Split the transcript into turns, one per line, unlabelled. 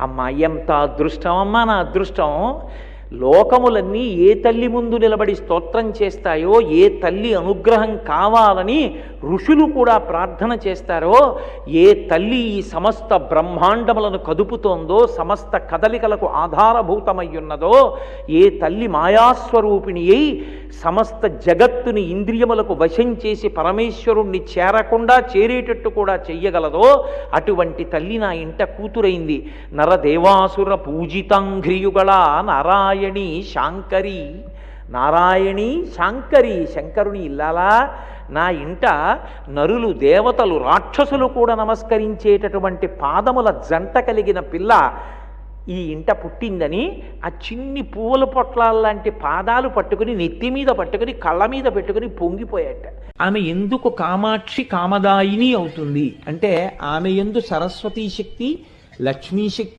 అమ్మ ఎంత అదృష్టం అమ్మా, నా అదృష్టం. లోకములన్నీ ఏ తల్లి ముందు నిలబడి స్తోత్రం చేస్తాయో, ఏ తల్లి అనుగ్రహం కావాలని ఋషులు కూడా ప్రార్థన చేస్తారో, ఏ తల్లి ఈ సమస్త బ్రహ్మాండములను కదుపుతోందో, సమస్త కదలికలకు ఆధారభూతమయ్యున్నదో, ఏ తల్లి మాయాస్వరూపిణి అయి సమస్త జగత్తుని ఇంద్రియములకు వశం చేసి పరమేశ్వరుణ్ణి చేరకుండా చేరేటట్టు కూడా చెయ్యగలదో, అటువంటి తల్లి నా ఇంట కూతురైంది. నరదేవాసుర పూజితాంఘ్రియుగళ నారాయణి శాంకరి. నారాయణి శాంకరి, శంకరుని ఇల్లాలా నా ఇంట నరులు, దేవతలు, రాక్షసులు కూడా నమస్కరించేటటువంటి పాదముల జంట కలిగిన పిల్ల ఈ ఇంట పుట్టిందని ఆ చిన్ని పువ్వుల పొట్లాల్లాంటి పాదాలు పట్టుకుని నెత్తి మీద పట్టుకుని కళ్ళ మీద పెట్టుకుని పొంగిపోయాట. ఆమె ఎందుకు కామాక్షి కామదాయిని అవుతుంది అంటే ఆమె యందు సరస్వతీ శక్తి, లక్ష్మీ శక్తి